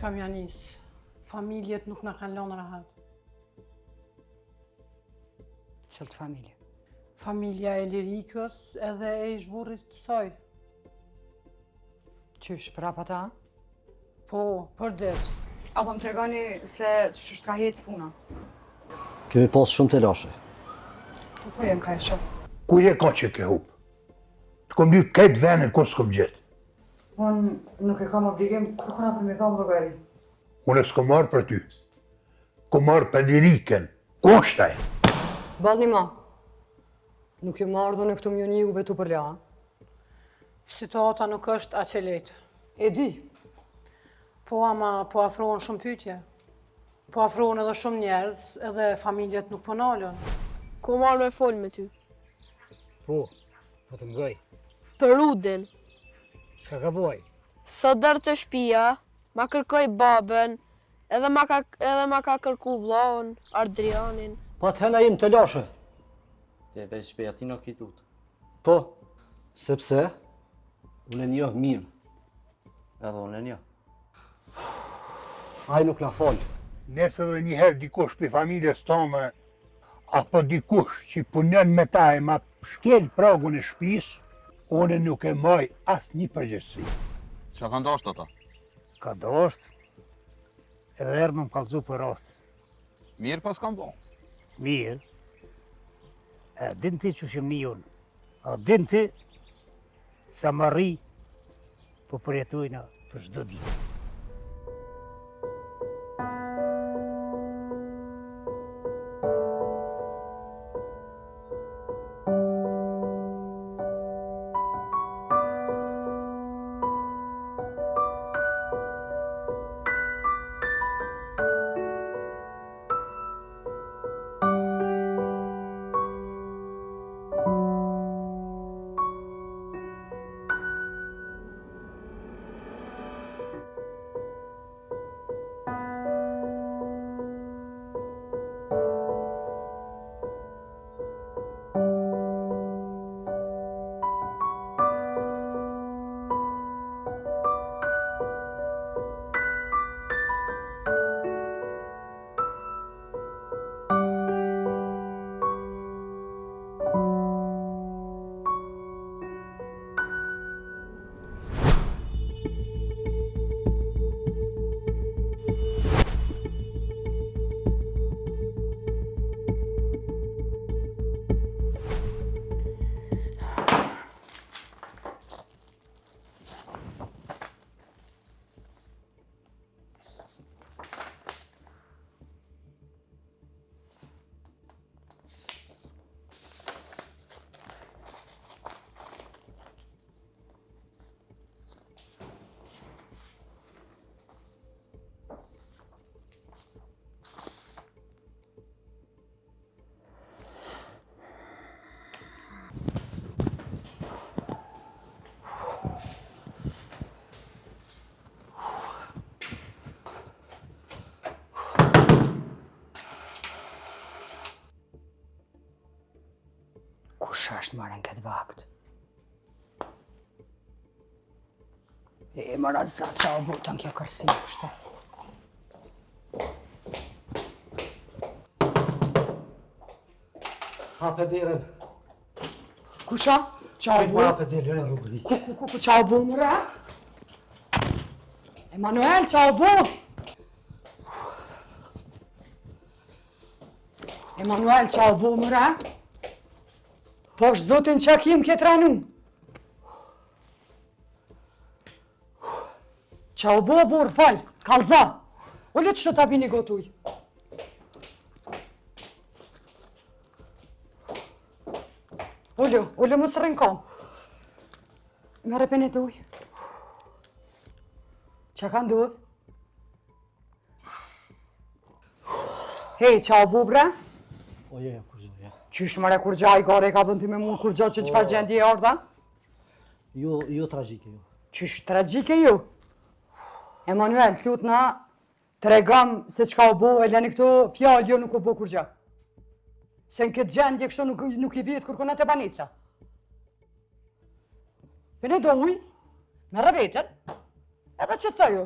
kam janis. Familjet nuk na kanë lënë rahat. Çfarë familje? Familja e Lirikës edhe e ish-burrit të saj. Qysh, prapa ta? Po, për det. Apo më tregoni se ç'është ka hec puna? Kemi pas shumë të lashe. Po ku jem ka e shoh? Ku je ka që ke hup? Të kom lyp këtë venin kur s'kom gjetë. Unë nuk e kam obligim kërkona për me kam llogari. Unë s'kom marrë për ty. Kom marrë për Lirikën. Ku është ai? Ballni ma. Nuk ju marrë në këtu mjoni juve tu për la. Situata nuk është aq e lehtë. E di. Po ama po afrohen shumë pyetje. Po afrohen edhe shumë njerëz, edhe familjet nuk po nalën. Ku marrë me fol me ty? Po të mëzoj. Për Rudin. S'ka ka boj. Sot dërë të shtëpia, ma kërkoj babën, edhe ma ka kërku vllahun, Ardrianin. Pa të hena im të lashe. Te veç shpeja ti nuk i tut. Po, sepse unë e njoh mirë. Edhe unë e njoh. Ai nuk na fol. Nëse dhe njëherë dikush për familjes tonë, apo dikush që punon me ta e ma shkel pragun e shtëpisë, unë nuk e maj asë një përgjegjësi. Qa ka ndosht ata? Ka dosht. Edhe erë më kallzu për rastin. Mirë pas kam bo. Mirë. E din ti që shëm një unë. A din ti sa më rri po përjetojna për çdo ditë. Kush është marrën këtë vakt? E mëra za qa o butën kjo kërsi kështë. Hape derën. Kusha? Qa o bu? Hape derën e rrugëri. Ku qa o bu mëra? Emanuel, qa o bu? Emanuel, qa o bu mëra? Po është zotin që kim këtë ranu? Qa o bo, burë, falë, kalza. Olle që të ta bini gotuj. Olle më së rinkon. Mere për në tuj. Qa ka ndodh? Hej, qa o bu, bre? Oje, kur gjoja. Qysh mëre kur gjaj gare ka bënd ti me mund kur gjaj që qëfar gjendje e ardha? Jo tragjike, jo. Qysh tragjike ju? Emanuel, lutna, të regam se qka u bo, e leni këto fjallë jo nuk u bo kur gjaj. Se në këtë gjendje kështu nuk i vjetë kërkona të banisa. Për ne do uj, me rëvetën, edhe që të ju.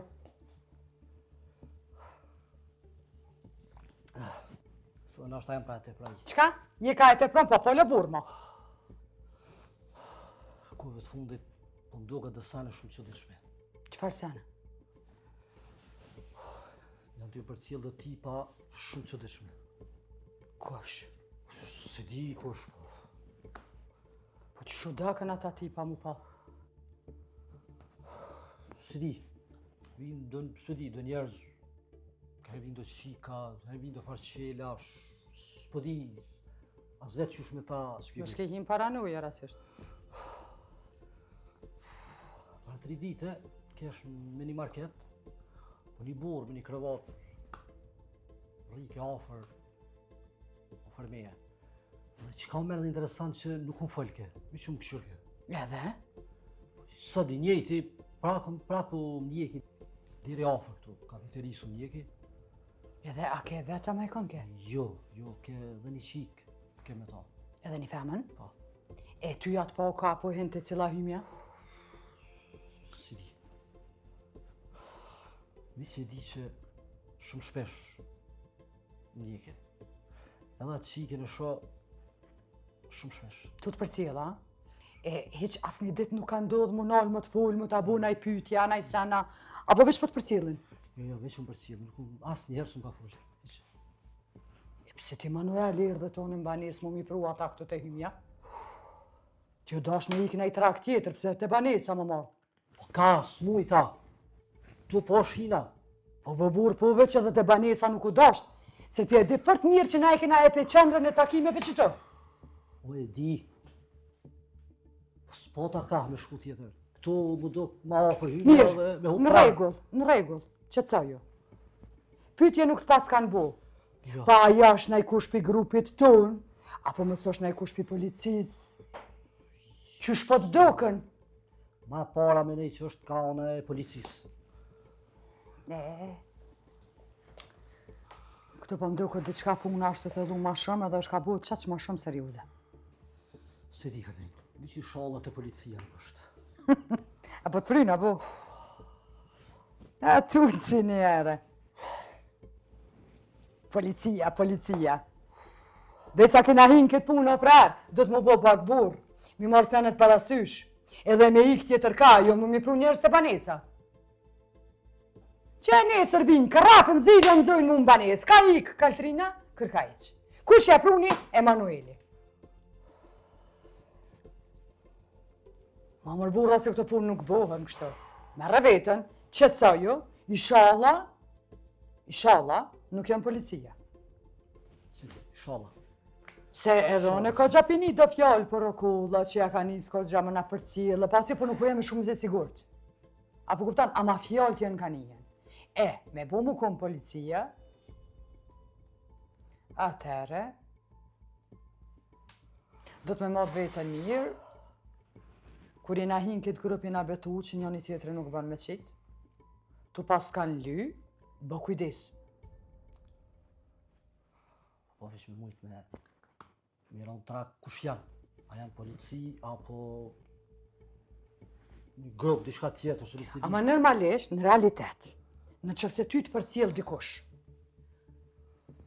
ndoshta jam ka e teproj. Qka? Je ka e tepron, po folë burë mo. Kohëve të fundit, po më duket dhe sane shumë çuditshme. Qëfar sene? Janë dy përcjell dhe tipa shumë çuditshme. Kush? Se di kush. Po që shudakën ata tipa mu pa? Se di. Do njerëz, ka vinë do shika, ka vinë do farqela, s'po di, as vetë qysh me ta, Nuk s'ke him paranoja rasisht. Para 3 dite, kesh me një market, po një burr me një krevat, rrike afër meje. Dhe çka më merr interesant që nuk më folke, më shumë këshurke. Edhe? Sa di njëjti, prapu më njeki, deri afër këtu, kafeterisu më njeki. Edhe a ke veta me kon ke? Jo, ke dhe një qik, ke me ta. Edhe një femën? Po. E ty atë po ka po hin të cila hymja? Si di. Mi si di që shumë shpesh më njeki. Edhe atë qikin e shoh shumë shpesh. Tu të përcjella? E hiq asnjë ditë nuk ka ndodhë më nalë, më të full, më të abu naj pytja, naj sena, apo veç po të përcjellin? Jo, veç më përcjell, asë njëherë s'm ka full. E pse ti Manuel erdhe tonë në banes mu mi pru ata këtu të hymja? Që ju dash me ikë në i trak tjetër, pse të banesa më marë? Po ka, s'muj ta. Tu po shina. Po bëbur po veç edhe të banesa nuk u dasht, se ti e di fort mirë që na e kena e pe qendrën e takimeve që të. O e di. S'po ta ka me shku tjetër. Këtu më do ma ofër hymja Mirë, dhe me hu në pra. rregull, qetësoju. Pyetje nuk të pas kanë bo. Jo. Pa aja është naj kush pi grupit ton, apo mos është naj kush pi policisë. Qysh po të dokën? Ma para me nej që është ka e policisë. Këtu po më duket diçka puna është të thellu ma shumë edhe është ka bo qaq ma shumë serioze. Se di Katrin, di që shallat e policia nuk është. Apo të frynë, apo? A tu të si një ere. Policia. Dhe sa kena hinë këtë punë o prerë, do të më bo pak burë, mi marë senet parasysh, edhe me ikë tjetër ka, jo më mi pru njerës të banesa. Që e nesër vinë, kërapën zilë në zojnë mu në banes, ka ikë, Kaltrina, kërka iqë. Kush ja pruni? Emanueli. Ma mërë burra se këtë punë nuk bohën kështë. Merre vetën, qetësoju, inshallah, nuk janë policia. Si, shallat. Se edhe unë ka gjapini do fjallë për okulla që ja ka njësë ka gjamë në përcjellë, pasi po nuk po jemi shumë zë sigurt. Apo kuptan, ama fjallë t'jen ka njën. Me bu mu kom policia, atëre, do të me modë vetën mirë, kur i na hinë këtë grupi na betu që njëni tjetëri nuk banë me qitë, tu pas kanë ly, bë kujdes. Po veç me mujt me miron trak kush janë. A janë polici, apo një grup, diçka tjetër, se nuk të di. Ama normalisht, në realitet, në qëfse ty të përcjell dikush,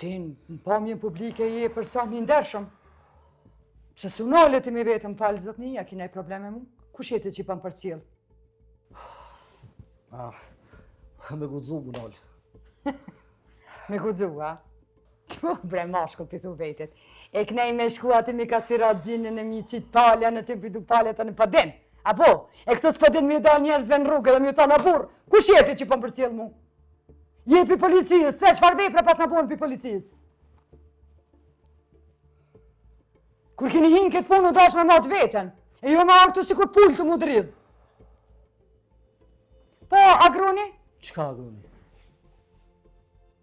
ti në pamjen publike je person një ndershëm, pse su nalët i me vetëm falë zotni, a kina i probleme mu? Kush jeti që i pan përcjell? Me guxu mu nalë. Me guxu, a? Bre mashkull pithu vetit. E knej me shku ati mi kasirat gjinën e mi qitë palja në tim pitu palja të në pëdin. Apo, e këto s'pëdin mi dal njerëzve në rrugë dhe mi ta në burë. Kush jeti që pan përcjell mu? Je pi policijës, te qfar vepra pas në punë pi policijës? Kur kini hinë këtë punë u dash me matë vetën, e jo me artu si kur pullë të mu dridhë. Po, agroni? Qka agroni?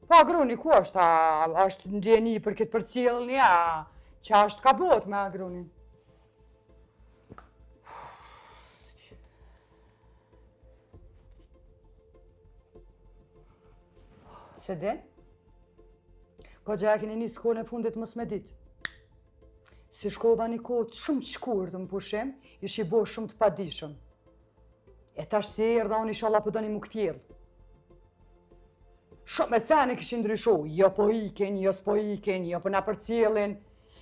Po, agroni, ku është? A është ndjeni për këtë përcjellni, a që është ka bot me agronin? Se din? Ko gjë e keni një shkollën e fundit mos me ditë. Si shkova një kohë shumë të shkurtë në pushim, ishi bo shumë të padishëm. E tash si erdha unë inshallah po doni mu këtjellë. Shumë e sene kishin ndryshu, jo po ikin, jo s'po ikin, jo po na përcjellin,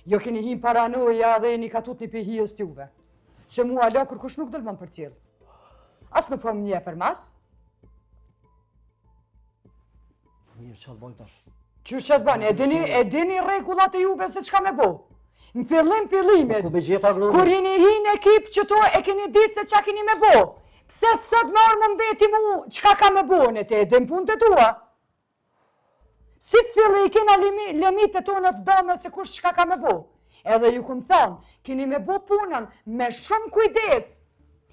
jo keni him paranoja dhe jeni katut një pihijës t'juve. Se mua la kur kush nuk do të më përcjell. As nuk po më nje për mas. Mirë, që të bojmë tash? Qysh që të bani, e dini regullat e juve se qka me bo. Në fillimit, Ku me gjithë agroni? kur jeni hi në ekip që to e keni ditë se qa keni me bo. Pse sot më orë më mbeti mu qka ka me bo në te, dhe në punë të tua. Si cilë i kena limit të tonë të dome se kush qka ka me bo. Edhe ju këmë thonë, keni me bo punën me shumë kujdes,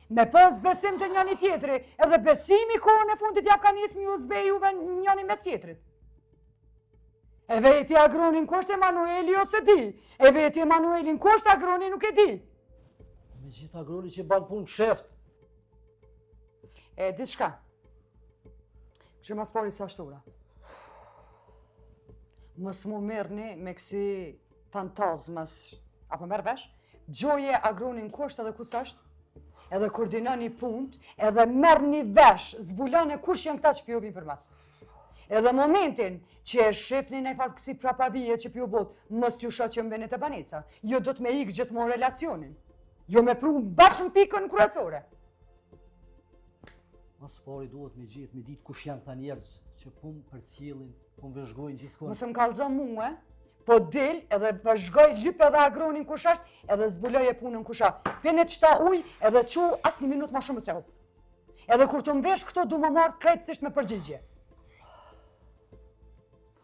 me pas besim të njëni tjetëri, edhe besimi kohën e fundit ja ka njës mi uzbe juve njëni mes tjetërit. E veti agronin kusht Emanueli ose di, e veti Emanuelin kusht agroni nuk e di. Me gjithë agroni që banë punë sheft. E di shka, që mas pari sa shtura. Mës mu mërni me kësi fantazmas, apo merë vesh, gjoje agronin kusht edhe kus është, edhe koordinani punt, edhe merë një vesh, zbulane kush janë këta që pjovin për mas. Edhe momentin që e shefni në farë kësi prapavije që pjo bot, mës t'ju shot që mbene të banesa, jo do të me ikë gjithmonë relacionin, jo me pru bashkën pikën kryesore. Mas pari duhet me gjithë, me ditë kush janë këta njerëz që punë përcjellin, punë vëzhgojnë gjithë Mësë më kalëzë mua, po del edhe vëzhgoj lyp edhe agronin kush është, edhe zbuloj e punën kush është. Pene qëta uj edhe qu asë një minut ma shumë se hop. Edhe kur të mvesh këto du më marrë krejtësisht me përgjigje.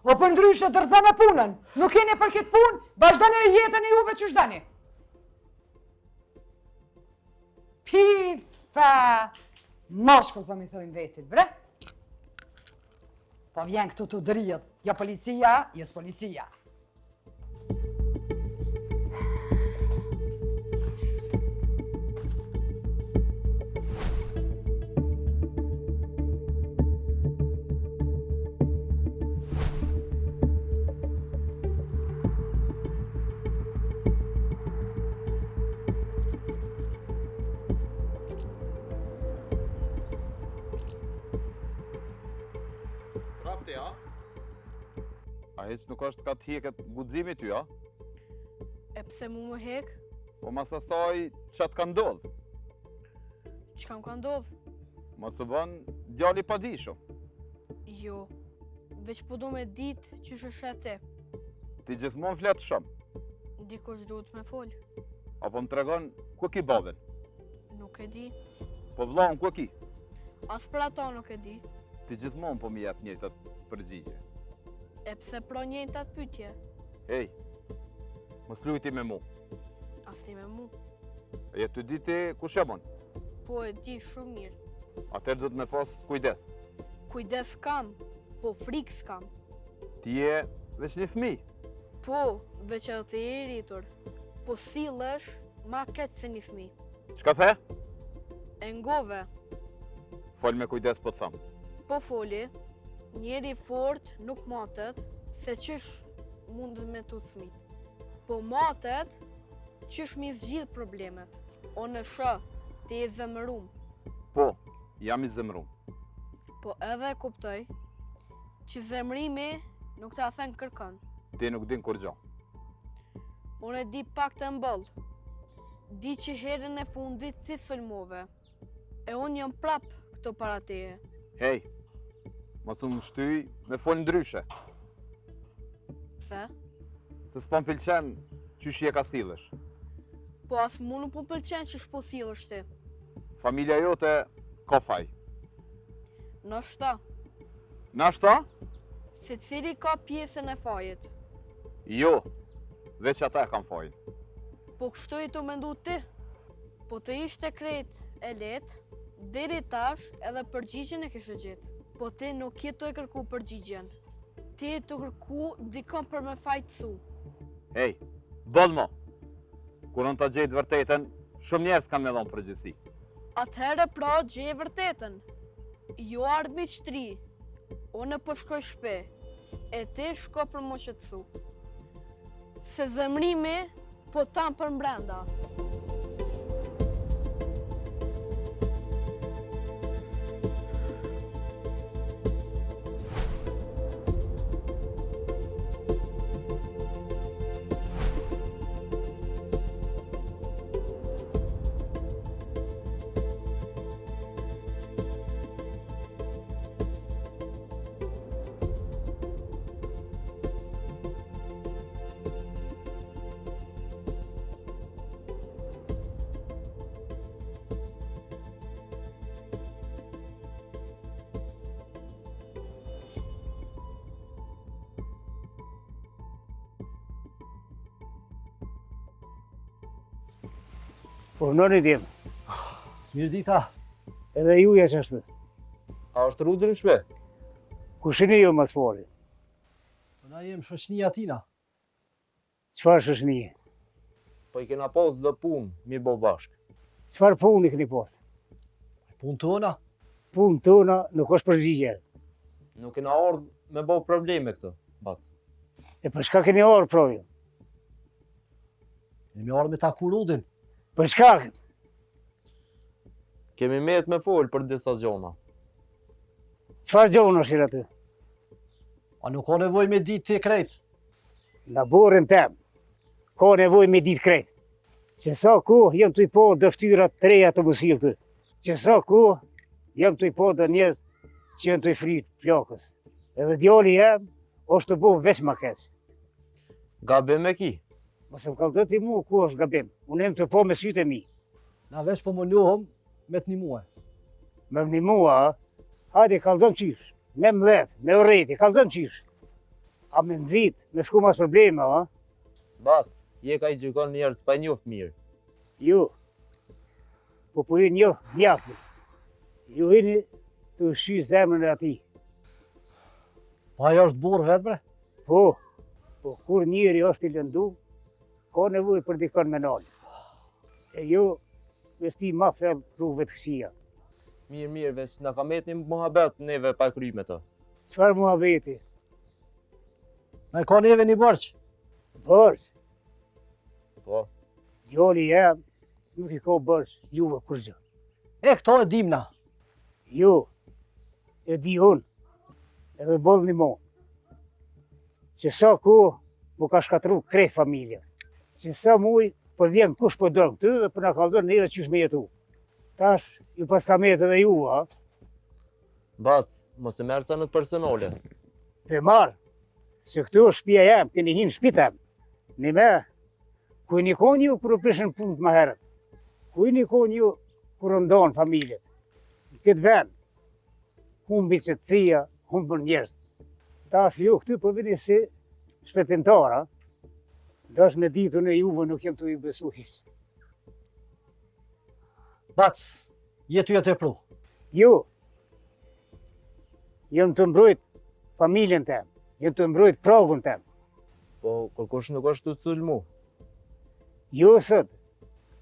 O për ndryshe dërza me punën, nuk keni për këtë punë, vazhdani e jetën e juve që shdani. Pifa! Mashkull po mi thojnë vetit, bre? Po vjen këtu të dërijët, jo policia, jo s'policia. Rapti, a? A hiç nuk është ka të heket guximi ty, a? E pse mu më hek? Po mas asaj çat ka ndodh? Çka më ka ndodh? Mos u bën djali pa dishum. Jo, veç po do me ditë që shëshet ti. Ti gjithmonë flet shumë. Dikush duhet me fol. Apo më tregon ku ki babën? Nuk e di. Po vllahun ku ki? As për ata nuk e di. Ti gjithmonë po më jep njëjtat përgjigje. E pse pro njëjtat pyetje? Ej, mos lujti me mu. As ti me mu. E të di ti ku shemon? Po e di shumë mirë. Atëherë do të me pas kujdes. Kujdes kam, po frikë s'kam. Ti je veç një fëmijë. Po, veç edhe të i rritur. Po sillesh ma keq se një fëmijë. Çka the? E ngove, Fol me kujdes po të tham. po foli, njeri fort nuk matet, se qysh mundet me të fëmijët. Po matet, qysh mi zgjidh problemet. O në shë, ti e zemërum. Po, jam i zemrum. Po edhe e kuptoj, që zemrimi nuk ta thënë kërkon. Ti nuk din kur gjë. Unë e di pak të mboll. Di që herën e fundit si sulmove. E unë jam prap këto para teje. Hej, mos u më shtyj me fol ndryshe. Pse? Se s'po m'pëlqen qysh je ka sillesh. Po as mu nuk më pëlqen që shpo sillesh ti. Familja jote ka faj. Në shta, Nashta? se cili ka pjesën e fajit. Jo, veç ata kam fajin. Po kështu i të mendu ti. Po të ishte krejt e letë, deri tash edhe përgjigjen e kishë gjetë. Po ti nuk je të e kërku përgjigjen. Ti je të kërku dikon për me fajtësu. Hej, bëll mo. Kur unë ta gjejt vërtetën, shumë njerëz kanë me dhonë përgjithësi. Atëherë pra gjej vërtetën. Jo ardhmi qëtri. Unë po shkoj shpe. E ti shko për më shqetësu. Se zemrimi po tam për mbrenda. Po nëni tim, Mirë dita. edhe juja që është. A është Rudi në shpe? Ku shini ju mas pari? Po na jem shoqënia tina. Qfar shoqënie? Po i kena pas dhe punë, mi bo bashkë. Qfar puni këni pas? Punë tona. Punë tona nuk është përgjigje. Nuk kena ardhë me bo probleme këto, bac. E për shka keni orë projën? Jemi ardhur me taku Rudin. Për shka? Kemi met me folë për disa gjona. Qfar gjohën është aty? A nuk ka nevoj me ditë ti krejt. Në borën tem, ka nevoj me ditë krejt. Që sa ku jam të i po dëftyrat të reja të musil të. Që sa ku jam të i po dhe njerës që janë të i fritë plakës. Edhe djali jem është të bo veç ma keq. Gabim me ki. Mos më kalë ti mu ku është gabim. Unë jem të po me sytë e mi. Na veç po më njohëm me të një muaj. Me më një mua, hajde kalëzëm qysh. Me mdhet, me urejti, kalëzëm qysh. A me nëzit, me shku mas probleme, ha? Bac, je ka i gjykon njerës pa njoft mirë. Ju, po ju njoh mjaftë. Ju hini të shy zemrën e ati. Po ajo është burr vetë bre. Po kur njëri është i lëndu, ka nevoj për dikon me nalë. E ju, vesti ma fel rrugëve të kësia. Mirë, veç në ka met një muhabet neve pa kry me të. Qfar muhabeti? Na ka neve një borç. Bërsh, Po, djali jem, nuk i ka bërsh juve kur gjë. E këto e dimna. Ju, e di unë, edhe boll një mon. Që sa ku, mu ka shkatru krejt familja. Që sa muj, po vjen kush po dërë këty dhe për në kalëzën neve qysh me jetu. Tash, ju pas ka metë edhe ju, ha? bac, mos e merë sa në të personale. Pe marë, se këtu është shtëpia jem, keni hinë shpitem. Një me, ku i nikon ju kërë prishën punë të maherët? Ku i nikon ju kërë ndonë familjet? Në këtë vend, humbi qëtësia, humbën njerës. Tash ju këtu po vini si shpetimtara, dash me ditën e juve nuk jem të i besu hisë. Bac, jetu jetë e pru. Ju, jem të mbrojt familjen tem, jem të mbrojt pragun tem. Po, kërkush nuk është të sulmu. Ju sët,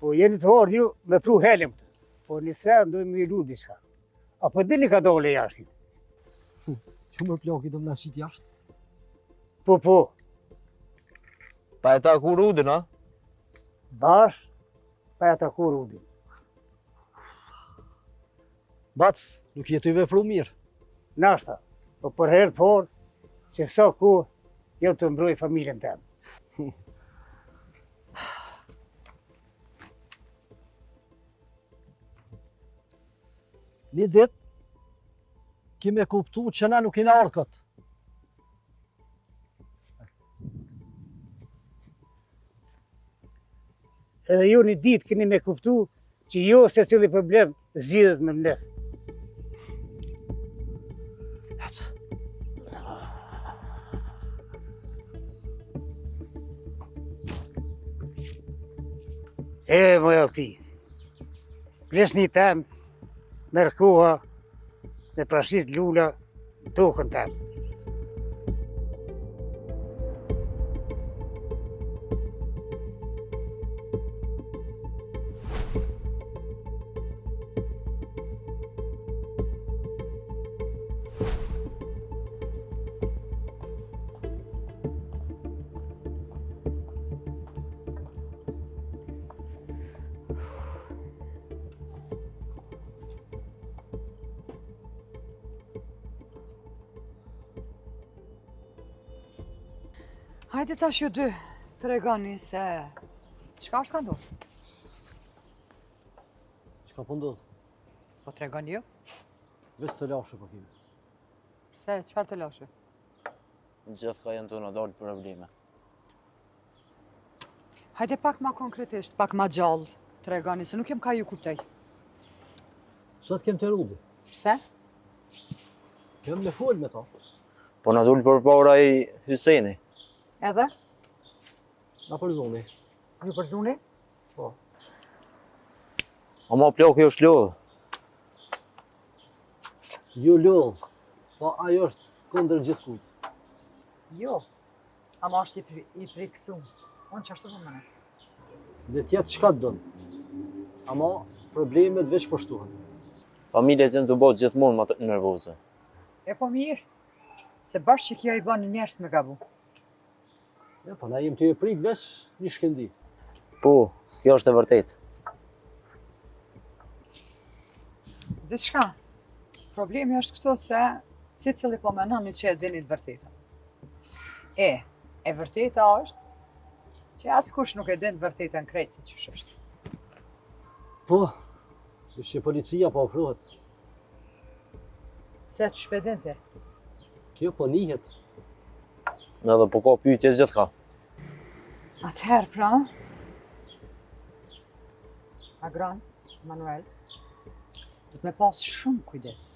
po jeni të ardhë ju me pru helim të. Po një sen dojmë me i lu diçka. Apo dini ka dole jashtë? Që më plaki do më nasit jashtë? Po, Pa e ta ku Rudin, a? bash, pa e taku Rudin. Bac, nuk jetu i vepru mirë. Nashta, po për herë por, që sa ku jem të mbroj familjen tem. Një dit, kime kuptu që na nuk kena ardhë këtë. Edhe ju një ditë keni me kuptu që jo se cili problem zgjidhet me mlef. Moja këti, plesni tem, merë koha, me prashit lula, tokën tem. Hajde tash ju dy, të regoni se... Qka është ka ndodhë? Qka po ndodhë? Po të regoni ju? Veç të lashe po kime. Pse, qfar të lashe? Gjithë ka janë të në dalë probleme. Hajde pak ma konkretisht, pak ma gjallë, të regoni se nuk jem ka ju kuptej. Sa të kem të Rudi? Pse? Kem me folë me ta. Po në dullë për para i Hyseni. Edhe? Na për zoni. Ju përzuni? Po. Ama ploku është lodhë. Jo lodh, po ajo është kundër gjithkujt. Jo, ama është i frikësum. Unë që ashtu mëne. Dhe tjetë çka të donë. Ama problemet veç pështuhen. Familjet janë të bëjë gjithmonë më nervoze. E po mirë, se bashkë që kjo i banë njerës me gabu. Ja, po na jem të e prit veç një shkendi. Po, kjo është e vërtetë. Diçka, problemi është këto se si cili po menoni që e dini të vërtetën. E vërteta është që askush nuk e din të vërtetën krejt se qysh është. Po, që policia po ofrohet. Se të shpedin ti? Kjo po nihet. Edhe po ka pyetje gjithka. Atëherë pra, Agron, Manuel, du të me pas shumë kujdes.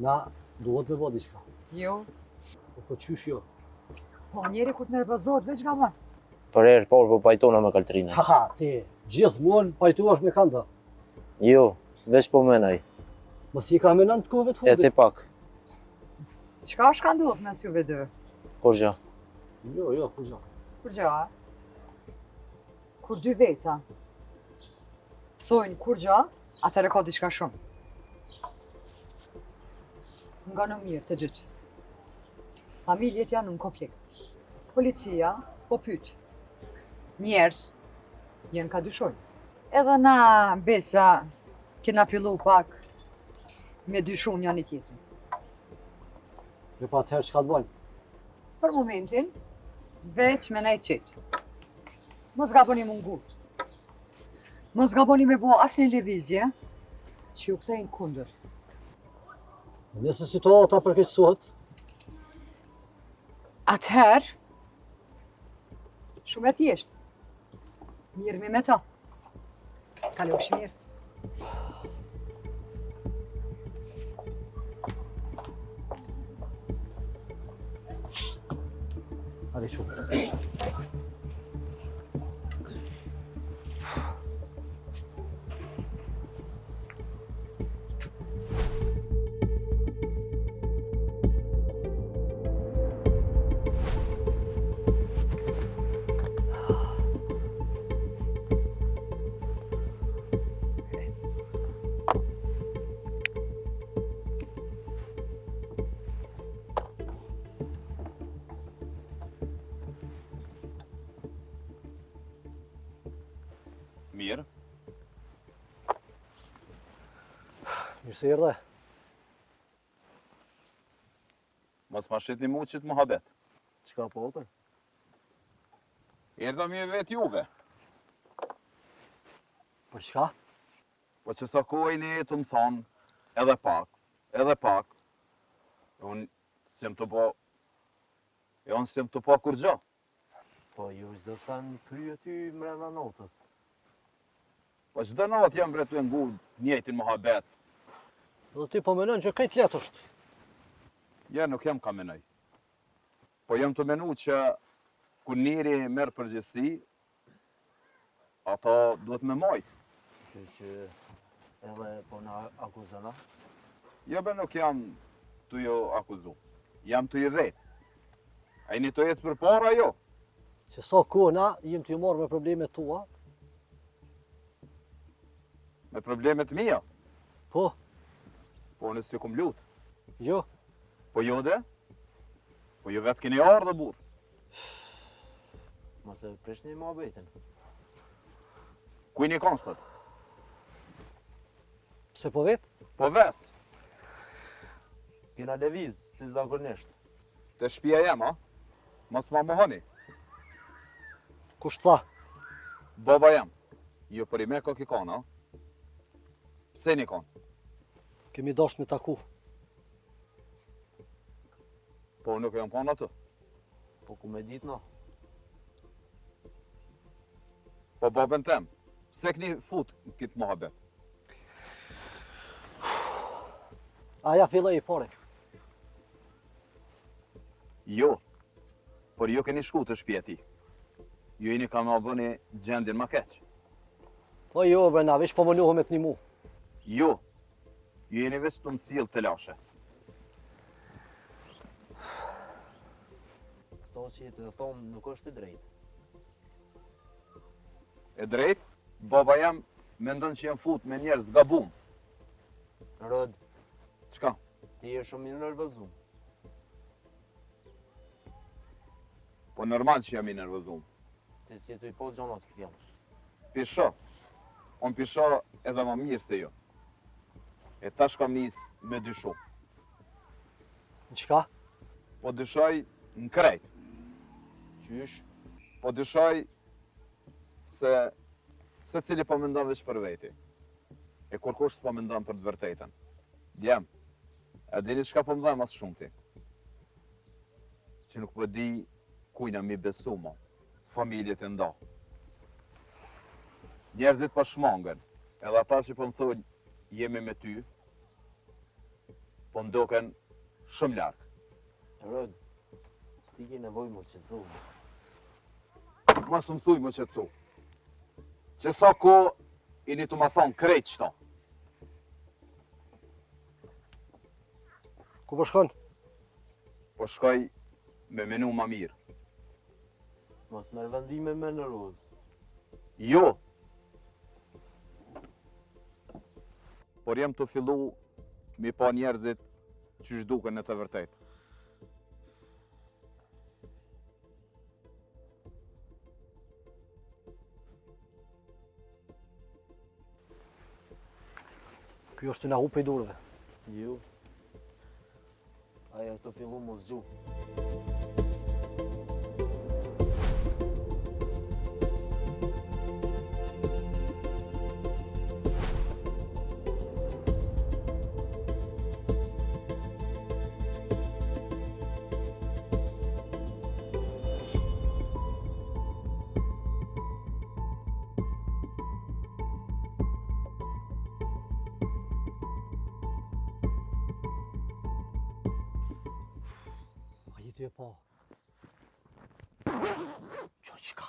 Na duhet me bëj diçka. Jo, Po qysh jo? po njeri kur të nervozohet veç nga ma. Për herë parë po pajtona me Kaltrinën. Haha, ti gjithmonë pajtuash me kanta. Jo, veç po menaj. Mos i ka menan të kove të E fundit. ti pak. Qka është ka ndohë në juve dy? Kur gjë. Jo, kur gjë. Kur gja? Kur dy veta thojnë kur gja, atëre ka diçka shumë. Nga në mirë të dytë. Familjet janë në konflikt. Policia po pyet. Njerëz janë ka dyshojnë. Edhe na besa kena fillu pak me dyshun janë i tjetrin. Jo pa atëherë çka të bëjmë? Për momentin, veç me nej qetë. Mos gaboni mungut. Mos gaboni me bo asnjë lëvizje që ju kthejnë kundër. Nëse situata përkeqësohet, Atëherë, shumë e thjeshtë. Mirëmi me ta. Kalofshi mirë. hadi şu. Mirë. Mirë se erdhe. Mos ma shitni mu që të muhabet. Çka po opër? Erdha mi e vetë juve. Për çka? Po që sa kohëni të më thonë, edhe pak. Unë sem të po... E unë sem të po kur gjo. Po ju çdo sa në krye ty mrena notës. Po çdo natë jam bretu e ngu njëjtin muhabet. Do ti po menon që këtë letë është. Ja, nuk jam ka menaj. Po jam të menu që kur njëri merë përgjithësi, ata duhet me majtë. Që edhe po na akuzona. Jo be nuk jam të ju akuzu. Jam të ju vetë. A jeni të ecë për para, jo? Që sa kohë na jem të ju marrë me problemet tua, Me problemet mija. po, Po nësë si kum lutë. jo, Po jo dhe? Po ju vetë keni ardhë burë. Mos e prishni muhabetin. Kuj një konstat? pse po vetë? Po ves. Kena lëviz, si zakonisht. Te shtëpia jem, a? Mos ma mohoni. Kush tha? Baba jam. Jo për i me ka ki kana, a? Pse një kanë? Kemi dasht me taku. Po nuk jam kanë atë. Po ku me dit no? Po babën tem. Pse këni fut në kitë muhabet? Aja filloj i pare. Jo. Por ju keni shku të shtëpia ti. Ju jeni ka ma bëni gjendin ma keq. Po jo, bre, na veç po më njohëm e t'ni mu. Jo, ju jeni veç të mësillë të lashe. Këto që të thonë nuk është e drejtë. E drejt, baba jam mendon që jam fut me njerëz të gabum. Rod, Çka? ti je shumë i nervozum. Po normal që jam i nervozum. Ti si të i po gjonat këpjell. Pisho. On pisho edhe më mirë se jo. E tash kam nis me dyshu. Në qka? Po dyshoj në krejt. Qysh? Po dyshoj se cili po mendon veç për veti. E kur kush s'po mendon për të vërtetën. Djem, e dini çka po më dha mas shumë ti? Që nuk po di kujna mi besu mo, familjet e nda. Njerëzit po shmangën, edhe ata që po më thonë jemi me ty, po ndoken shumë larg. Rod, ti ke nevoj më qëtëzu. Mos më thuj më qëtësu. Që sa ko ini të ma thonë krejt qëta. Ku po shkon? Po shkoj me menu ma mirë. Mos merr vendime me në rozë. Jo! Por jem të fillu mi pa njerëzit që shduken në të vërtet. Kjo është të na hupe i durve. Jo. Aja të fillu mos gju. Ty e pa. Qka?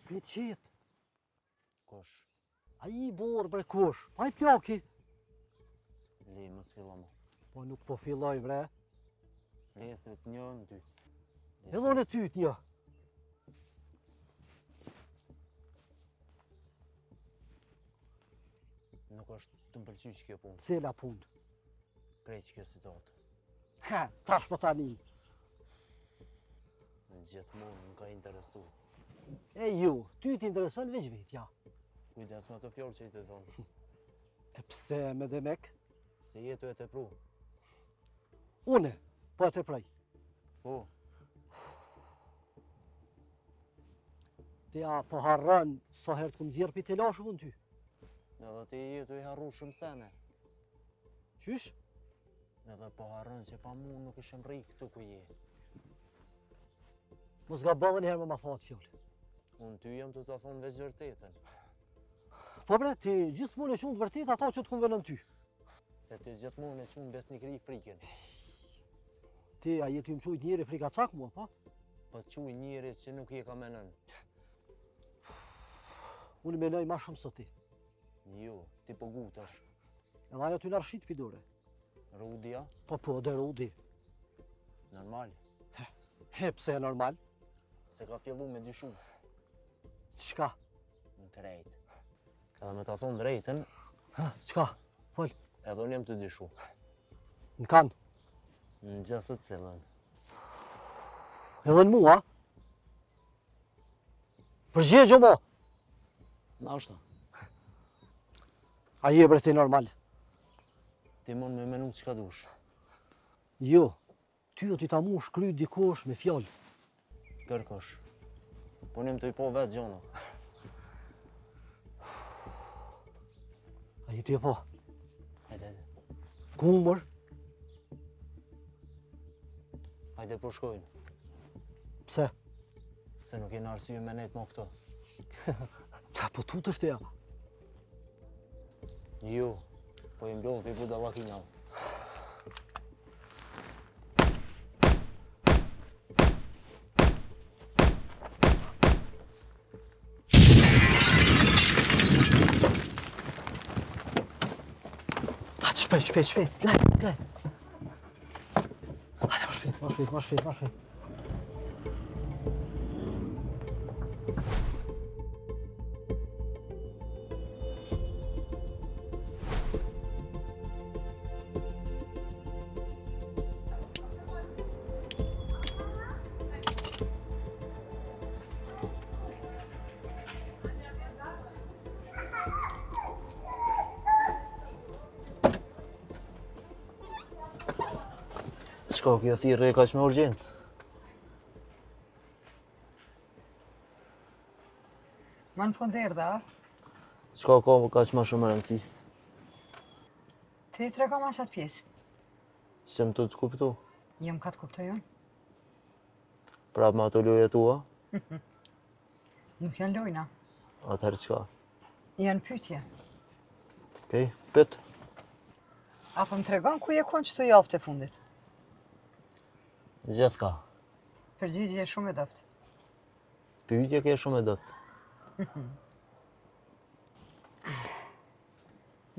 Pe qetë. Kosh, A i borë bre kush? Pa i plaki. le mos filla mo. Po nuk po filloj bre. Le se të njën ty. Edhe në ty t'një. Nuk është të më pëlqy që kjo punë. Cela punë. Krejt që kjo situatë. Ha, tash po tani. Në gjithmonë më ka interesu. E ju, ty t'intereson veç vetja. Kujdes me të fjallë që i të thonë. E pse me demek? Se jetu e të pru. Une, po e të prej. Po, Tja po harrën sa herë të këmë zjerë pi të lashu në ty. edhe ti jetu i harru shumë sene. Qysh? Edhe po harron që pa mu nuk ishëm rri këtu ku je. Mos ga bëllën herë me ma thotë fjallë. Unë ty jem të të thonë veç vërtetën. Po bre, ti gjithmonë e shumë të vërtet ata që të këmë vënën ty. E ti gjithmonë e qunë besnikri frikën. Ti a jetu im qujt njeri frika cak mua, pa? Po të quj njëri që nuk je ka menën. Unë menoj ma shumë së ti. Jo, ti po gutesh. Edhe ajo ty në rshit pidore. Rudja, Po, dhe rudi. normal. He, pse e normal? Se ka fillu me dyshu. Shka? Në krejt. Edhe me ta thonë drejten, Ha, qka? Fol. edhe unë jem të dyshu. Në kanë. Në gjësë të cilën. Edhe në mua. Përgjegjo mo. Na është, A je bre ti normal. ti mund me menu që ka dush. Jo. Ty do t'i ta mu shkry dikosh me fjallë. Kërkosh. Po unë jem të i po vetë gjonat. A je ti e po. Hajde, Ku mër? hajde po shkojnë. Pse? Se nuk jenë arsye me nejtë mo këto. Qa po tu të shteja? Jo, po i mblodh për i budallakina. Shpejt. Lej. Hajde, më shpejt. Shka kjo thirrje kaq me urgjencë? Ma në fund erdha, Shka ka kaq ma shumë rëndësi? ti trega ma qatë pjesë. Se më të kuptu? Jem ka të kuptojon? Prap me ato loje tua? Nuk janë lojna, Atëherë qka? janë pyetje. Okej, pyet. Apo më tregon ku je konë që të javë të fundit? Gjithë ka. Përgjigje shumë e dopt. Pyetje ke shumë e dopt.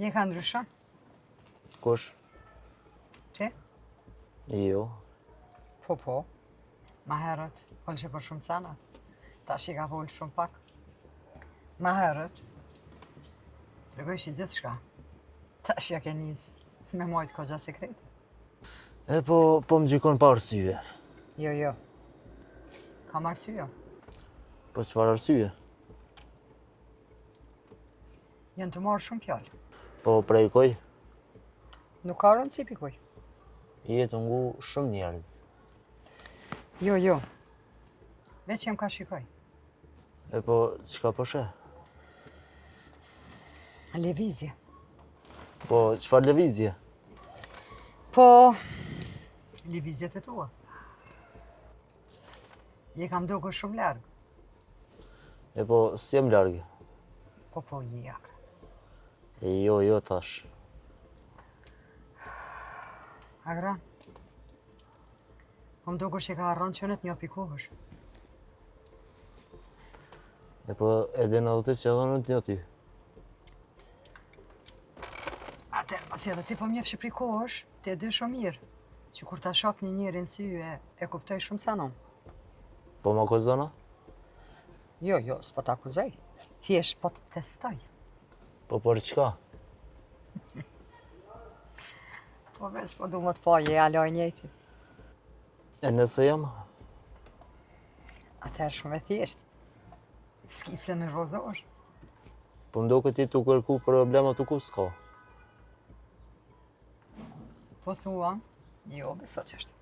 Je ka ndrysha? Kush? Ti? Jo. Po. Ma herët, folë që për shumë sana. Tash i ka folë shumë pak. Ma herët, tregoj që gjithë shka. Tash ja ke njësë me mojtë kogja sekrete. E po më gjikon pa arsye. Jo. Kam arsye. Po çfarë arsye? Janë të marrë shumë fjallë. Po prej koj? Nuk ka rëndësi pikoj. Jetë ngu shumë njerëz. Jo. Veç jem ka shikoj. E po çka po sheh? Levizje. Po çfarë lëvizje? Po, levizjet e tua. Je kam dokur shumë largë. E po s'jem largë. Po, je jakë. E jo thash. Agra, po më dokur që ka arron qënet një pikohësh. E po edhe në dhe që edhe në të një ty. Atër, ma që edhe ti po mjef që prikohësh, ti e dy shumë mirë, që kur ta shof një njërin si ju e kuptoj shumë sanon. Po më akuzona? Jo, s'po t'akuzoj. Thjesht po të testoj. Po për çka? Po veç po du më të paje, aloj njëti. E nëse jam? Atër shumë e thjesht. S'kipse në rozor. Po më do këti të kërku problemat të ku s'ka. Po thua, jo, beso që është.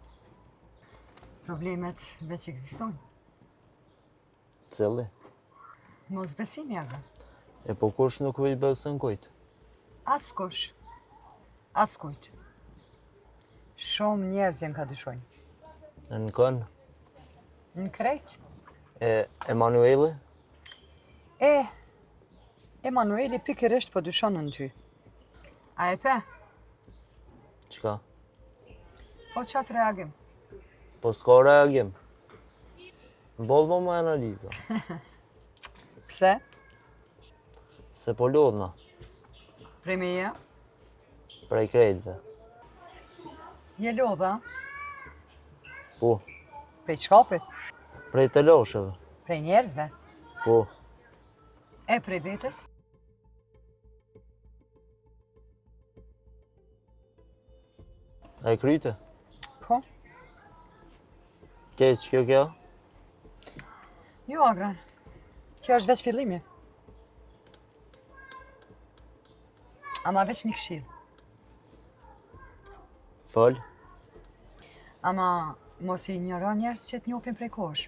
Problemet veç ekzistojnë. Cili? Mos besimi aga. E po kush nuk veç besën kujt? Askush. Kujt. Shumë njerëz janë ka dyshojnë. Në kënë? Në krejt. E Emanueli? Emanueli pikërisht po dyshon në ty. A e pe? Qka? Po qatë reagim. Po s'ka reagim. Bolë më analiza. Pse? Se po lodhna. Prej meja? Prej krejtve. Je lodha? Po. Prej qkafit? Prej të losheve. Prej njerëzve? Po. E prej vetës? A e kryte? Po. Keq kjo? Jo, Agran. Kjo është veç fillimi. Ama veç një këshill. Fal? Ama mos i njëra njerës që t'njopin prej kosh.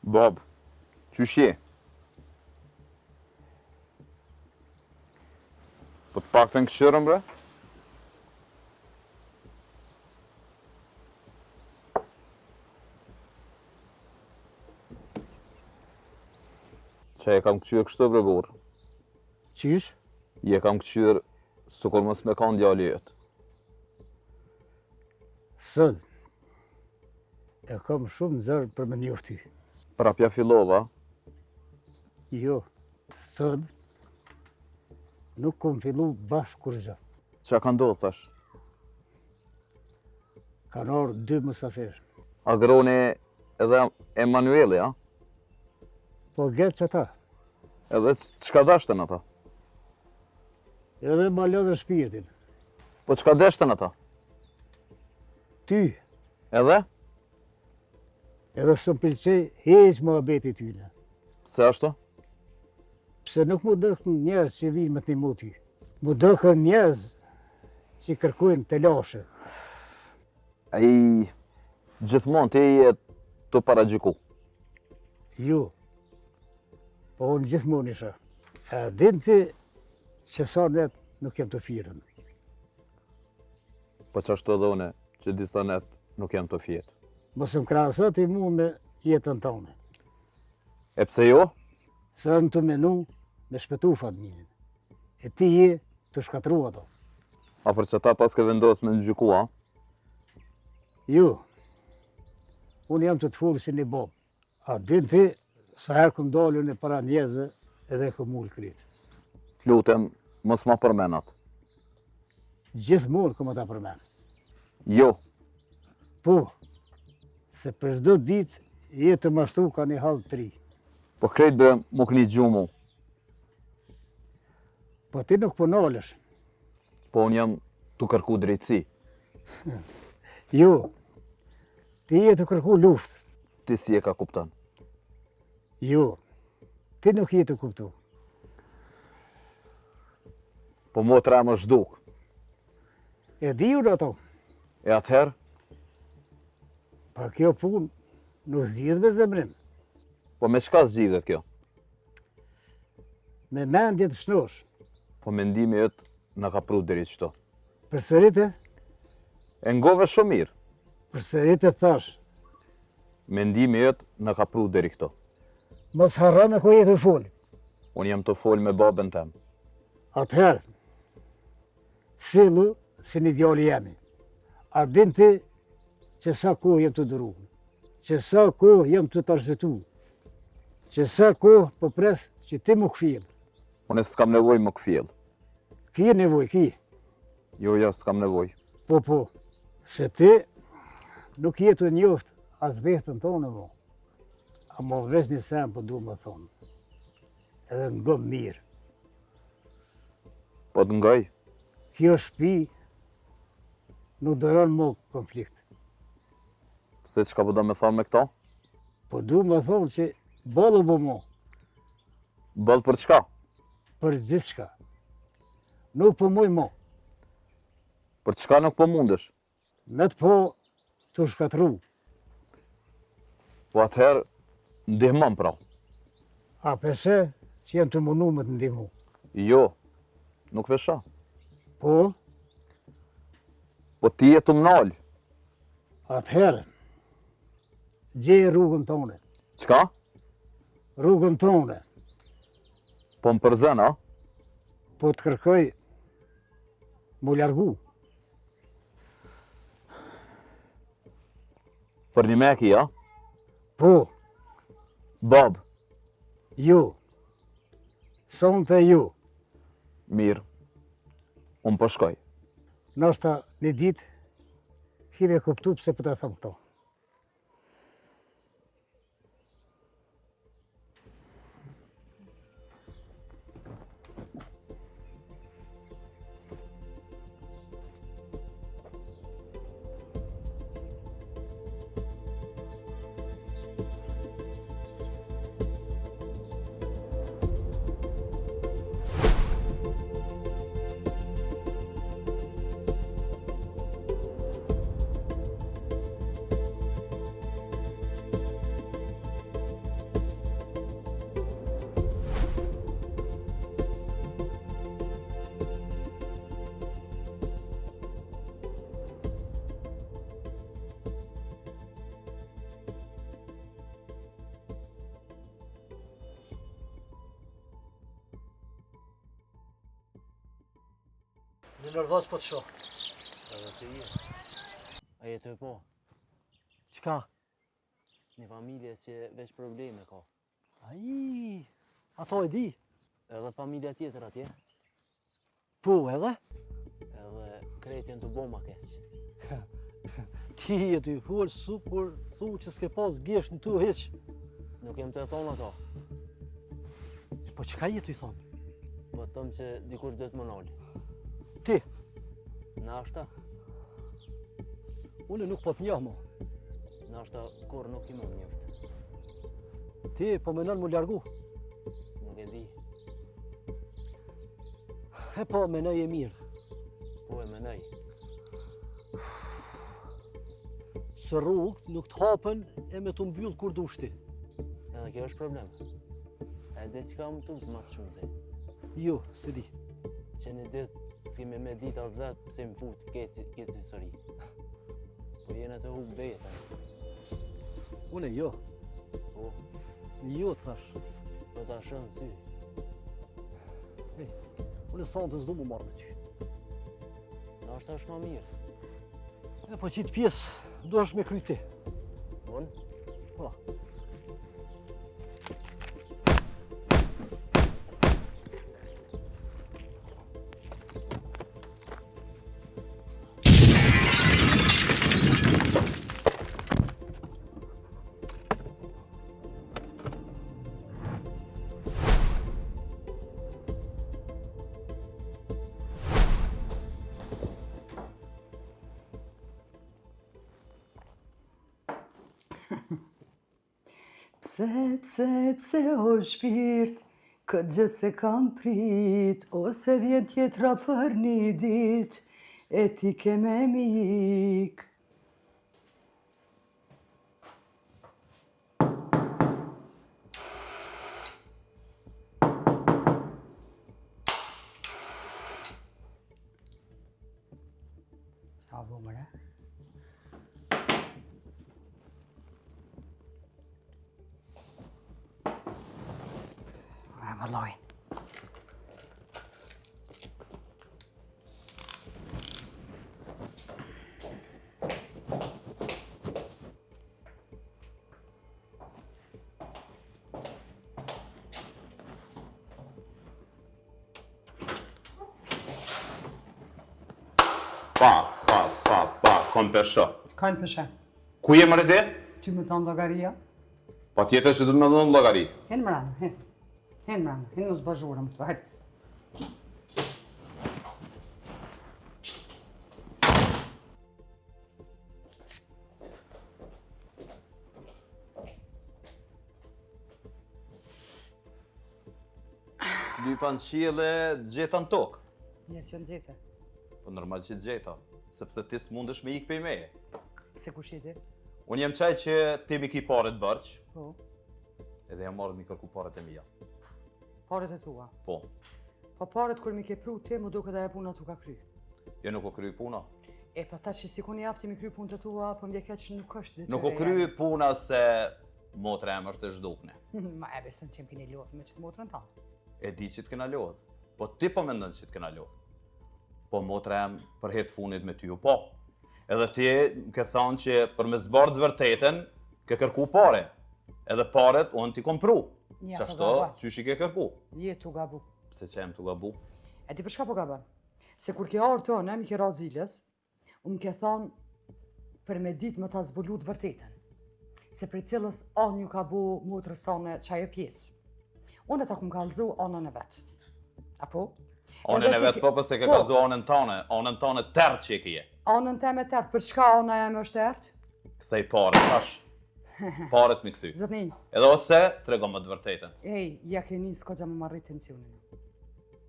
Bab, qysh je? Po të pak të në këshërëm, bre? Që e kam këqyrë kështë, bre, burë? Qysh? Je kam këqyrë sukur mos me kanë djali jetë. Sot. E kam shumë zërë për me njohë ty. Prapja fillova, Jo, sot. Nuk kom fillu bashkë kur gjë. që ka ndodhë, thash? Kanë orë 2 mësafirë. Agroni edhe Emanueli, a? Po gjetë që ta. Edhe çka dashtën ata? Edhe ma lodhe shpijetin. Po çka dashtën ata? Ty. Edhe? Edhe së më pëlqej heq më abeti tyne. Pse ashtu? Pse nuk mu dëkën njerëz që vinë me të një ty. Mu dëkën njerëz që kërkujnë të lashe. Ai gjithmonë ti je të paragjyku. Jo. Po unë gjithmonë isha. E din ti që sa net nuk jem të firën. Po që ashtu edhe une, që disa net nuk jam të fjetë. Mos më krahasot i mu me jetën tonë. E pse jo? Se në të menu me shpëtu familjen. E ti je të shkatru ato. A për që ta pas ke vendos me në gjyku, a? Jo. Unë jam të të fullë si një bob. A din ti, sa herë këm dalë në para njerëzve edhe këm ullë kritë. Lutem, mos ma përmenat. Gjithmonë këm ata përmenë. Jo, Po, se për çdo ditë je të mashtu ka një hallë të ri. po krejt bre mu këni gju mu. Po ti nuk po nalesh. Po unë jam të kërku drejtësi. Jo, ti je të kërku luftë. Ti si e ka kuptan. Jo, ti nuk je të kuptu. Po motra më zhduk. E di unë ato, E atëherë, pa kjo punë nuk zgjidh me zemrim. po me çka zgjidhet kjo? Me mendje të shnosh. Po mendimi jëtë në ka pru deri qëto. Përsërite, E ngove shumë mirë. përsërite thash. Mendimi jëtë në ka pru deri këto. Mos harra me ku je të folë. Unë jam të folë me babën tem. Atëherë, sillu si një djali jemi. A din ti që sa kohë jem të dëru, që sa kohë jem të arsyetu, që sa kohë po pres që ti më këfil. Unë s'kam nevoj më këfjell. Ki e nevoj, ki. Jo, ja, s'kam nevoj. Po, se ti nuk je të njoft as vetën tonë mo. A mo veç një sen po du më thonë. Edhe ngëm mirë. Po të ngaj, Kjo shtëpi nuk dëron mo konflikt. se çka po do me thonë me këta? Po du më thonë që bolë bo mo, Bëllë për çka? për gjithë shka. Nuk po muj mo, Për çka nuk po mundesh? me të po të shkatru. Po atëherë, ndihmon pra. A peshe që jenë të munu me të ndihmu. Jo, nuk vesha. Po, Po ti je të mnal. atëherë, gjej rrugën tone. Çka? Rrugën tone, Po më përzën, a? po të kërkoj mu largu. Për një meki, a? Po, Bab, ju, sonte ju, mirë. Unë po shkoj. nështë një ditë, kime kuptu pse për të thëmë këto. nervoz po të shoh. Edhe të je. A jetoj po? Çka? Një familje që veç probleme ka. Ai, ato e di. Edhe familja tjetër atje. Po, edhe? Edhe krejt janë të boma keq. Ti e të i full su kur thu që s'ke pas gjesht në tu heq. Nuk jem të thonë ato. Po çka je të i thonë? Po thëmë që dikush do të më noli. Ti, Nashta, unë nuk po të njoh mo. nashta kur nuk i më njëftë. Ti po menon mu largu. Nuk e di. E po menoj e mirë. Po e menoj. Së rrugët nuk të hapen e me të mbyll kur dushti. Edhe kjo është problem. E dhe që ka më të mas shumë të. Jo, se di. Që në ditë s'kemi me dit as vetë pse më fut këtë histori. Po jena të hub vetën. Unë jo. Po, Jo të thash. po ta shënë sy. Unë sa të s'du mu marrë me ty. Nashta është më mirë. E po qitë pjesë, do është me kry ti. Unë? Po. Pse o shpirt, këtë gjë se kam prit, ose vjen tjetra për një dit, e ti ke me mik. Ka bu mëre? Valloj. Pa, kom pesho. Kanë pëshe. Ku je më rëti? Ty më thonë llogaria? Pa tjetër që du me dhënë llogari. Hen mrana, hen. Hen mrana, hen mos bazhurëm këtu, hajde. Lypan qielle gjeta në tokë. Mirë që në gjete. Po normal që gjeta, sepse ti s'mundesh me ikë pej meje. Pse kush je ti? Unë jam qaj që ti mi ki paret bërq, Po. edhe jam marrë mi kërku paret e mija. Paret e tua. Po, Po paret kur mi ke pru ti, më duket ajo puna tu ka kry. jo nuk o kry puna. E pa ta që si ku një afti mi kry punë të tua, po mje që nuk është dhe Nuk o kry puna se motra em është e zhdukne. Ma e besën që më kini lodhë me që të motrën tanë. E di që t'kena lodh, po ti po mendon që t'kena lodh. Po motra em për herë të funit me ty u po. Edhe ti më ke thonë që për me zbardh vërtetën, ke kërku pare. Edhe paret unë t'i kom pru. Ja, Qashto, po gaba. qysh i ke kërku? Je tu gabu. Pse që em t'u gabu? E ti për shka po gaban? Se kur ke arë tonë, mi ke ra zilës, unë ke thonë për me ditë më ta zbulu të vërtetën. Se për cilës anë ju ka bu motrës tonë qajo pjesë. Unë e ta kum kalzu anën e vetë. Apo? Onën e Edhe ti vetë po pëse ke kalzu onën tane tërtë që i kje. Anën teme tërtë, për çka ana jam është tërtë? Kthej pare, tash. Paret mi kthy. Zotni, Edhe ose, trego më të vërtetën. ej, ja ke nis s'ka më marrit tensionin.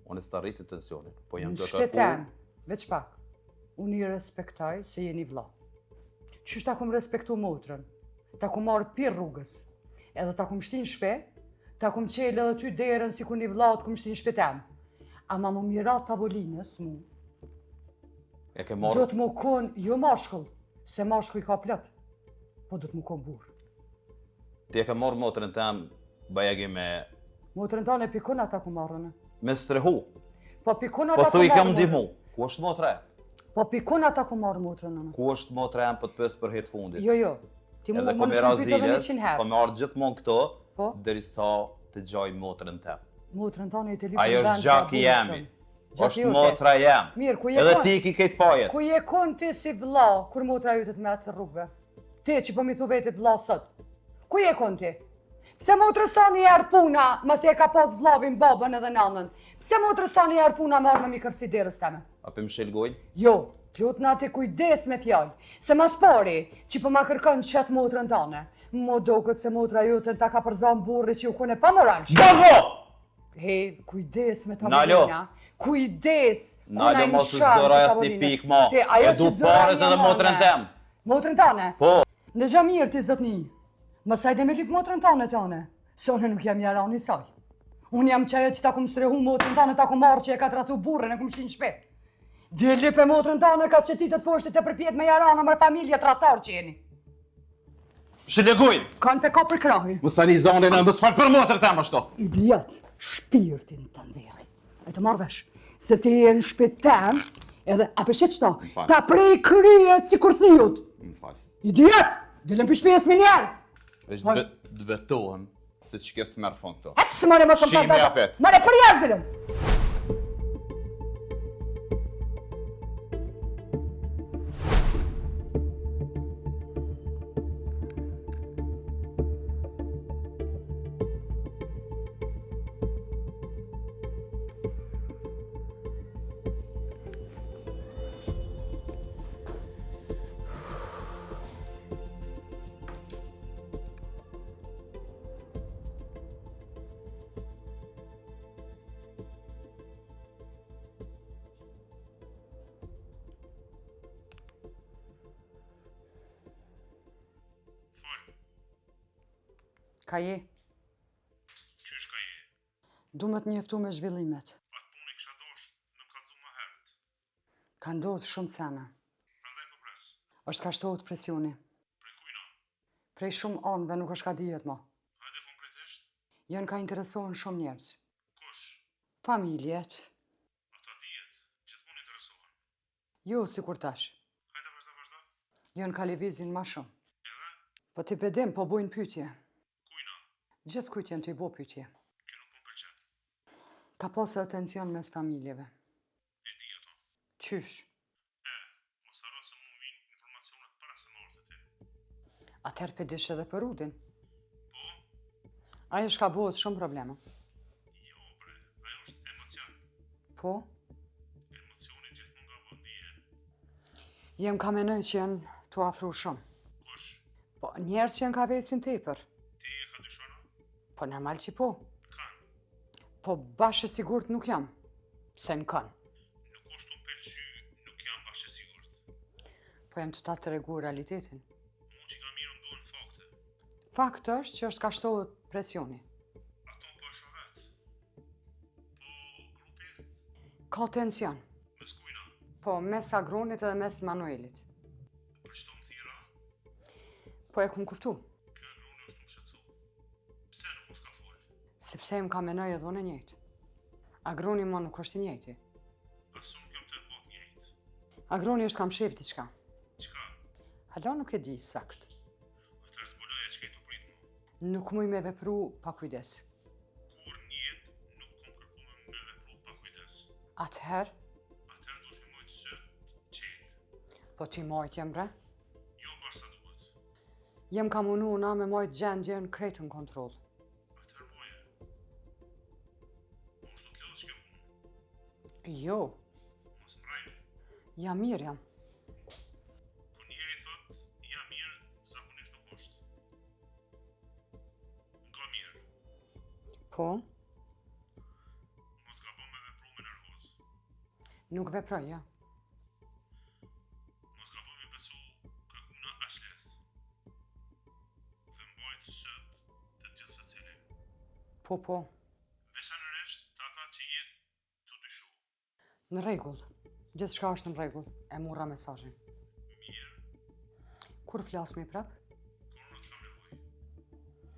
Unë s'ta rriti tensionin, po jam Në do shpetem, veç pak, unë i respektoj se jeni vlla. Qysh ta kum respektu motrën, ta kum marrë pir rrugës, edhe ta kum shtin shpe, ta kum qelë edhe ty derën si ku një vlla të kum shtin shpetem. Ama më mirat tavolinës, mu, E ke do marrë, të më kon, jo mashkull, se mashkull ka plot, po do të më kon burr. ti e ke marrë motrën tem bajegi me Motrën tane pikon ata ku marrën. strehu. Po pikon Po ata ku thuj kam marrën. ndihmu. Ku është motra e? Po pikun ata ku marrë motrën nëna. Ku është motra e për të pës për hetë fundit? Jo. Ti Edhe më ku në me shkëpyt edhe raziles, 100 herë. po me ardhë gjithmonë këto, Po? derisa të gjaj motrën te. Motrën tonë i të lipë Ajo është gjaki jemi. Gjaki Është jote. motra jem. Mirë, ku je Edhe kon? ti ki këtë fajet. Ku je kon ti si vlla, kur motra jote të me atë rrugëve? Ti që po mi thu vetit vlla sot. Ku je kon ti? Pse motrës tani i ardh puna, masi e ka pas vllavin, babën edhe nanën? Pse motrës tani i ardh puna marrë me mi kërsi derës teme? A për më shilgojnë? Jo, t'lut në ati kujdes me fjallë, se mas pari që po ma kërkon qatë motrën tane, mo do këtë se motra jote ta ka përzan burri që u kone pa moransh. Davo! Hej, kujdes me ta Nalo. morina, kujdes, Nalo mos u zdoraj asni pik ma. E du paret edhe motrën tem. Motrën tane? Po. Në gja mirë ti zotni, mësaj dhe me lip motrën tane, se one nuk jam jara unë i saj. Unë jam qajo që ta kum strehu motrën tane, ta kum marrë që e ka tratu burrën, e kum shtin shpet. Dhe lip e motrën tane ka qëtitët poshtë të përpjet me jarana mërë familje tratar që jeni. Shilgojnë! Kanë pe ka për krahi. Mos tani zonin e mbës falë për motrën tem ashtu. Idiot, shpirtin të nxjerri. E të marrë vesh, se ti e në shpit tem, edhe a përshet qëta, M'fal. ta prej kryet si kur thijut. Më falë. Idiot, dilem për shpjes me njerë. Veç dëbetohem se që kjo s'merë fond këto. Atë së mare më së Shimi apet. Mare për jashtë dilem. Ka je? Qysh ka je? Du me të njeftu me zhvillimet. Atë punë i kisha dosh, në më kalëzu më herët. Ka ndodhë shumë sene. Prandaj po pres. Është ka shtohet presioni. Prej kujna? Prej shumë anëve nuk është ka dijet ma. Hajde konkretisht? Janë ka interesohen shumë njerëz. Kush? Familjet. Ata dijet, gjithmonë interesohen. Jo, si kur tash. Hajde vazhda. Janë ka levizin ma shumë. Edhe? Po ti bedim, po bojnë pytje. Kujna? Gjithë kujt janë të i bo pytje. Kjo nuk po m'pëlqen. Ka pasë atencion mes familjeve. E di ato. Qysh? Mos haro se mu vinë informacionet para se më orë të ti. Atëherë pedish edhe për Rudin. Po? Ajo shka bëhet shumë problema. Jo, bre. Ajo është emocion. Po? Emocioni gjithmonë nga vëndije. Jem ka menoj që janë të afru shumë. Kush? Po njerës që janë ka vesin tepër. Ti e ka dyshona? Po normal që po. Kanë. Po bashkë e sigurt nuk jam. Se në kanë. Nuk është të m'pëlqy, nuk jam bashkë e sigurt. Po jam total të regu realitetin. Mu që ka mirë më duhen fakte. Fakt është që është ka shtohet presioni. Ato po e shoh vetë. Po grupi? Ka tension. Mes kujna? Po mes Agronit edhe mes Manuelit. Për çdo më thira? Po e kum kuptu. Kjo Agroni është më shqetësu. Pse nuk është ka folë? Sepse më ka menoj edhe unë e njëjtë. Agroni ma nuk është i njëjti. Asun kjo më të bot njëjtë. Agroni është kam shef diçka. Qka? Hala nuk e di sakt. Atër zbuloja që kejtë prit mu. Nuk muj me vepru pa kujdes. Kur njët nuk kom kërku me vepru pa kujdes. Atëherë, Atër dush me mojtë sët qelë. po ti majt jem bre, Jo bashkë sa duhet. jem ka munu na me majt gjendjen krejt në kontrol. Atër moje. Mo është do të lodhë që kjo punë. Jo, Mos mraj mu. jam mirë jam. Kur njeri thot, ja mirë, zakonisht nuk është. Nga mirë. Po, Mos ka bo me vepru me nervoz. nuk veproj, ja. Mos ka bo me besu kërkuna as leth. Dhe mbajt sët të gjithë se cili. Po, Veçanërisht të ata që jetë të dyshu. në rregull. Gjithë shka është në rregull. E murra mesazhin. Mirë, Kur flasmi prap? kur unë të kam nevoj.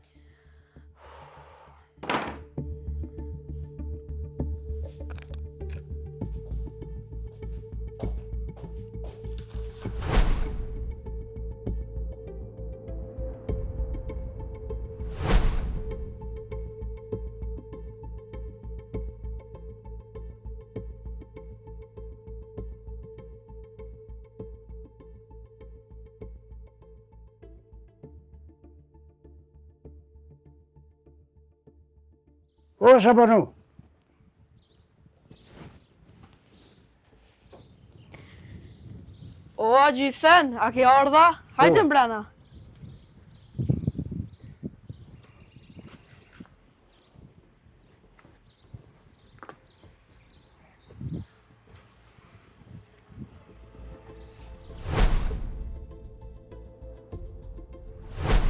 O, shë përnu? O, Gjisen, a ke ardha? Hajde mbrana.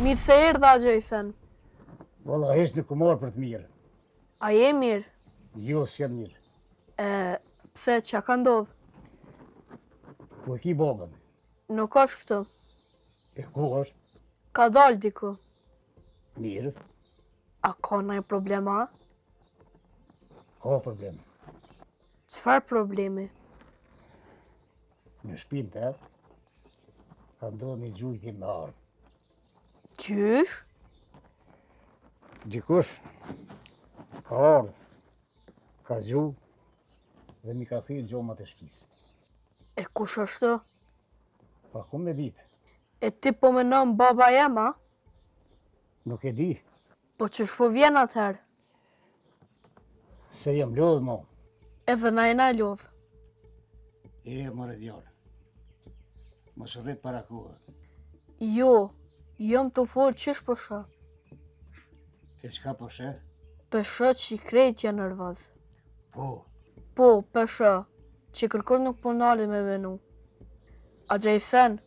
Mirë se erdha, Gjisen. Valla, hesh në kumar për të mirë. A je mirë? Jo, s'jam mirë. Pse, që ka ndodhë? Ku e ki babën? Nuk është këtu. E ku është? Ka dalë diku. Mirë. A ka nëjë problema? Ka problem. Qëfar problemi? Në shpinë të ka ndodhë një gjujtje me armë. Qysh? Dikush ka ardhë, ka gjuhë dhe mi ka thirë gjomat e shpisë. E kush është? Pa ku me ditë, E ti po me nëmë baba jema? nuk e di, Po qësh po vjen atëherë? se jam lodhë mo. Edhe na jena lodhë. E mërë djallë. Mos u rritë para kohë. Jo, jom të folë qësh po shë. E qka po shë? Për shë që i krejt janë nervoz. Po, Po, për shë, që kërkon nuk po nalë me venu. A Gjejsen,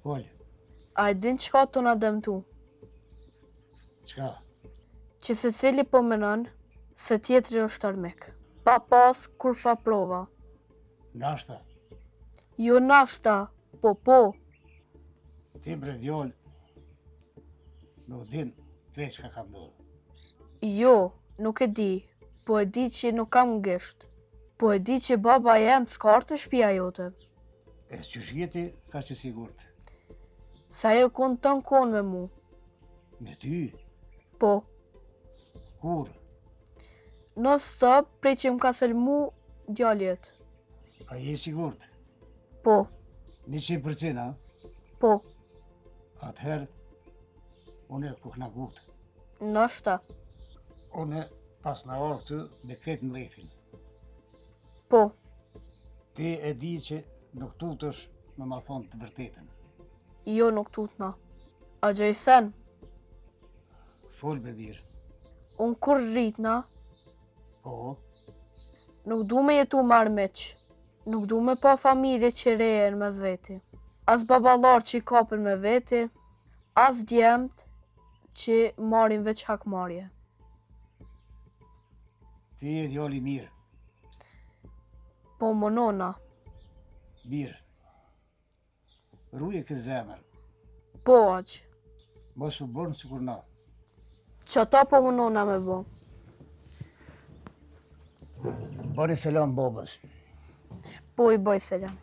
folë, a e din qka të na dëmtu? qka? Që se cili po menon se tjetri është armik. Pa pas kur fa prova. Nashta, Jo nashta, po. ti bre djallë, nuk din tre qka kam ndodhë. Jo, nuk e di, po e di që nuk kam gësht. Po e di që baba jem s'ka artë shtëpia jote. E qysh jeti ka që sigurt. Sa jo kun të në konë me mu. Me ty, Po, kur? non stop prej që më ka selmu djaljet. A je sigurt? Po, 100%, a? po, Atëherë, unë e kuhnagut. nashta, Unë pas në orë këtu me këtë në lefin. po, Ti e di që nuk tutësh me ma thonë të vërtetën. jo nuk tutna. A Gjejsen, Fol me mirë. unë kur rritna, Po, nuk du me jetu marrë meq. Nuk du me pa familje që rejen me veti. As babalar që i kapën me veti, as djemt që marin veç hakmarje. ti e djali mirë. Po më nona, Mirë. Ruje këtë zemër. po aq. Mos u bërnë sikur na. Që ta po më nona me bo. Bari selam babës. Po i bëj selam.